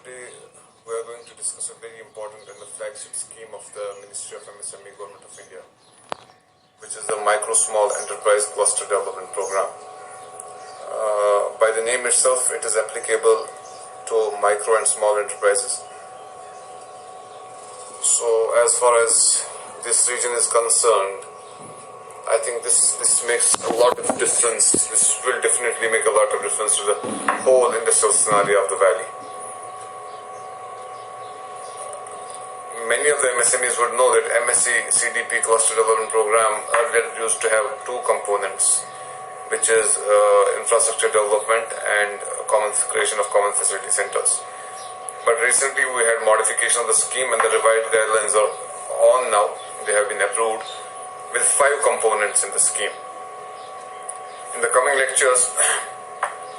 today we are going to discuss a very important and the flagship scheme of the Ministry of MSME Government of India, which is the Micro Small Enterprise Cluster Development Program. By the name itself, it is applicable to micro and small enterprises. So as far as this region is concerned, I think this makes a lot of difference. This will definitely make a lot of difference to the whole industrial scenario of the valley. Many of the MSMEs would know that MSE CDP Cluster Development Program earlier used to have two components, which is infrastructure development and creation of common facility centers. But recently we had modification of the scheme and the revised guidelines are on now. They have been approved with 5 components in the scheme. In the coming lectures,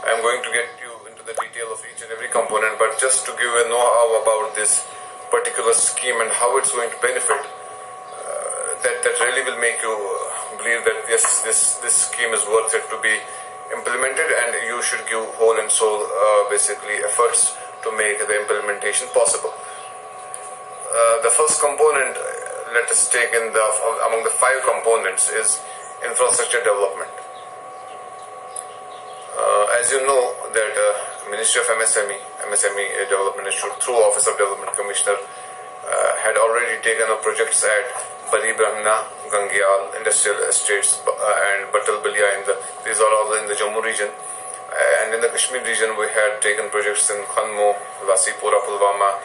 I am going to get you into the detail of each and every component, but just to give you a know-how about this particular scheme and how it's going to benefit, that really will make you believe that yes, this scheme is worth it to be implemented, and you should give whole and soul basically efforts to make the implementation possible. The first component, let us take among the 5 components, is infrastructure development. As you know that Ministry of MSME Development Institute through Office of Development Commissioner had already taken up projects at Bari Brahmana, Gangyal, Industrial Estates and Batal Balia. These are all in the Jammu region. And in the Kashmir region we had taken projects in Khanmo, Lasipura, Pulwama,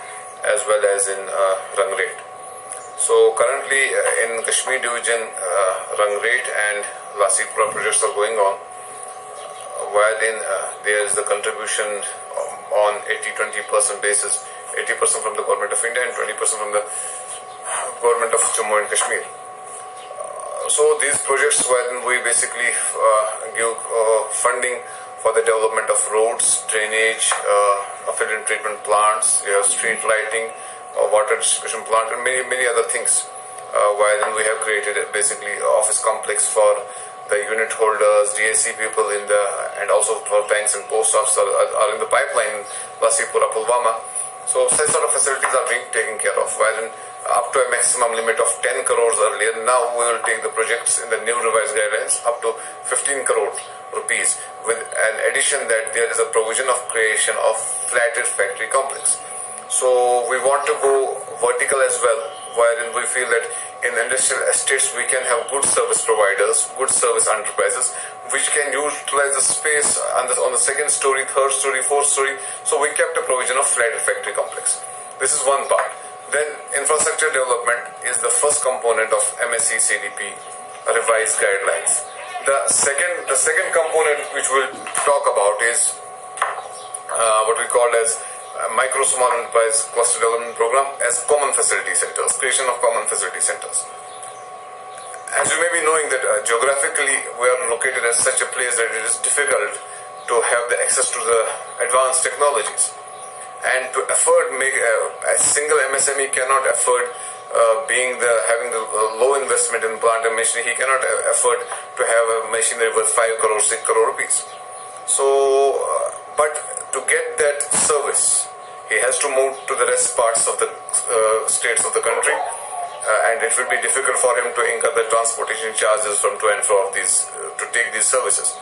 as well as in Rangret. So currently in Kashmir division, Rangret and Lasipura projects are going on, while there is the contribution on 80-20% basis, 80% from the Government of India and 20% from the Government of Jammu and Kashmir. So these projects, when we basically give funding for the development of roads, drainage, effluent treatment plants, street lighting, water distribution plant, and many other things. While we have created basically office complex for the unit holders, DSC people and also for banks and post offices are in the pipeline, Lasipura, Pulwama. So such sort of facilities are being taken care of, while up to a maximum limit of 10 crores earlier. Now we will take the projects in the new revised guidelines up to 15 crore rupees, with an addition that there is a provision of creation of flatted factory complex. So we want to go vertical as well, wherein we feel that in industrial estates we can have good service providers, good service enterprises, which can utilize the space on the second story, third story, fourth story. So we kept a provision of flatted factory complex. This is one part. Then infrastructure development is the first component of MSE CDP revised guidelines. The second component which we'll talk about is what we call as Micro Small Enterprise Cluster Development Program as common facility centers, creation of common facility centers. As you may be knowing that geographically we are located as such a place that it is difficult to have the access to the advanced technologies, and to make a single MSME cannot afford having the low investment in plant and machinery. He cannot afford to have a machinery worth 5 crore, 6 crore rupees. So, but to get that service, he has to move to the rest parts of the states of the country, and it will be difficult for him to incur the transportation charges from to and fro of these to take these services.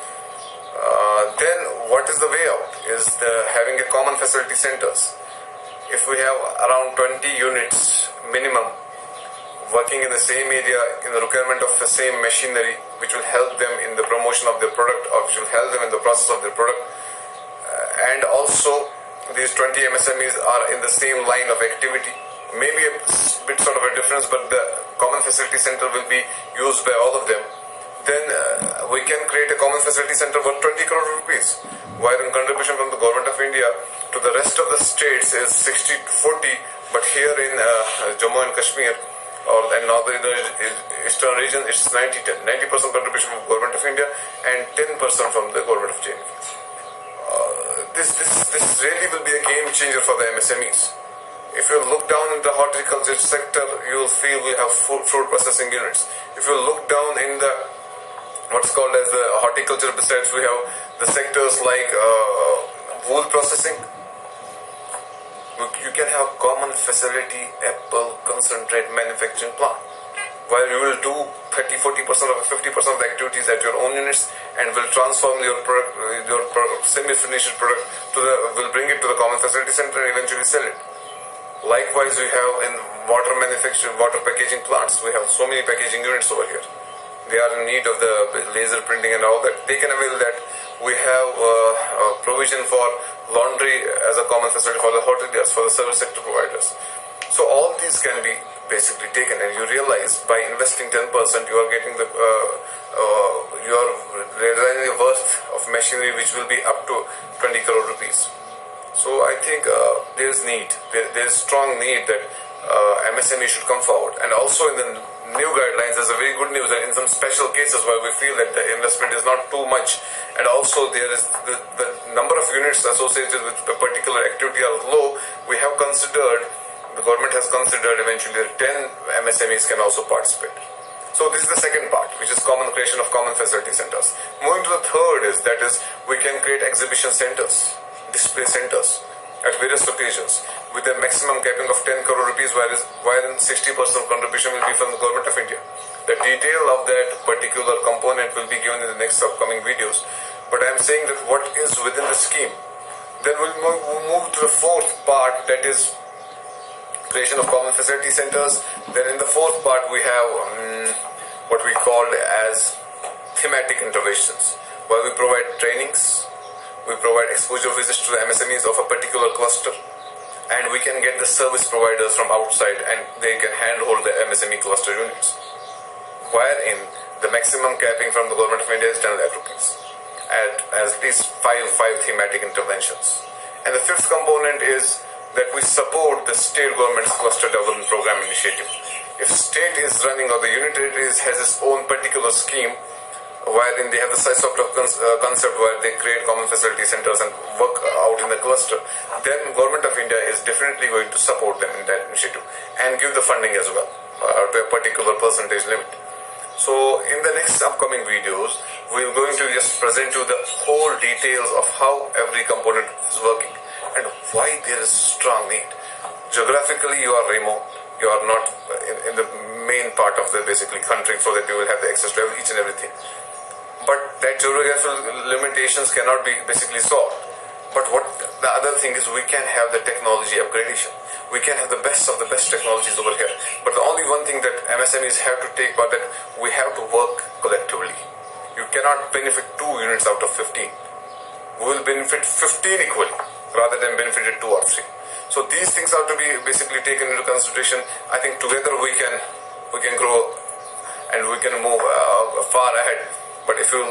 Then what is the way out is having a common facility centers. If we have around 20 units minimum working in the same area in the requirement of the same machinery, which will help them in the promotion of their product, or which will help them in the process of their product, and also these 20 MSMEs are in the same line of activity, maybe a bit sort of a difference, but the common facility center will be used by all of them. Then we can create a common facility center worth 20 crore rupees, while in contribution from the Government of India to the rest of the states is 60-40, but here in Jammu and Kashmir and northern eastern region it's 90-10, 90% contribution from the Government of India and 10% from the Government of China. This really will be a game changer for the MSMEs. If you look down in the horticulture sector, you will feel we have fruit processing units. If you look down in the what's called as the horticulture, besides we have the sectors like wool processing, You can have common facility apple concentrate manufacturing plant, where you will do 30-40% or 50% of the activities at your own units and will transform your product, semi-finished product will bring it to the common facility center and eventually sell it. Likewise, we have in water manufacturing, water packaging plants, we have so many packaging units over here. They are in need of the laser printing and all that. They can avail that. We have provision for laundry as a common facility for the hoteliers, for the service sector providers. So all these can be basically taken, and you realize by investing 10%, you are getting you are realizing the worth of machinery which will be up to 20 crore rupees. So I think there is need, there is strong need that MSME should come forward. And also in the new guidelines, there's a very good news that in some special cases where we feel that the investment is not too much, and also there is the number of units associated with a particular activity are low, the government has considered eventually that 10 MSMEs can also participate. So this is the second part, which is common creation of common facility centers. Moving to the third that is we can create exhibition centers, display centers at various locations with a maximum capping of 10 crore rupees, wherein 60% contribution will be from the government of India. The detail of that particular component will be given in the next upcoming videos. But I am saying that what is within the scheme. Then we'll move to the fourth part, that is creation of common facility centers. Then in the fourth part we have what we call as thematic interventions, where we provide trainings, we provide exposure visits to the MSMEs of a particular cluster, and we can get the service providers from outside and they can handhold the MSME cluster units, wherein the maximum capping from the government of India is 10 lakh rupees at least five thematic interventions. And the fifth component is that we support the state government's cluster development program initiative. If state is running or the unit has its own particular scheme, wherein they have the size of concept where they create common facility centers and work out in the cluster, then government of India is definitely going to support them in that initiative and give the funding as well to a particular percentage limit. So in the next upcoming videos, we're going to just present you the whole details of how every component is working and why there is strong need. Geographically, you are remote. You are not in the main part of the basically country, so that you will have the access to each and everything. But that geographical limitations cannot be basically solved. But what the other thing is, we can have the technology upgradation. We can have the best of the best technologies over here. But the only one thing that MSMEs have to take part that we have to work collectively. You cannot benefit 2 units out of 15. We will benefit 15 equally rather than benefited 2 or 3. So these things have to be basically taken into consideration. I think together we can grow and we can move far ahead. But if you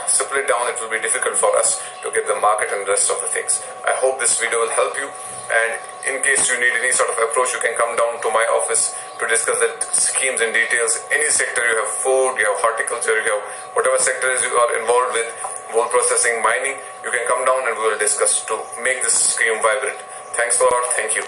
split down, it will be difficult for us to get the market and the rest of the things. I hope this video will help you. And in case you need any sort of approach, you can come down to my office to discuss the schemes in details. Any sector, you have food, you have horticulture, you have whatever sectors you are involved with, wool processing, mining, you can come down and we will discuss to make this scheme vibrant. Thanks a lot. Thank you.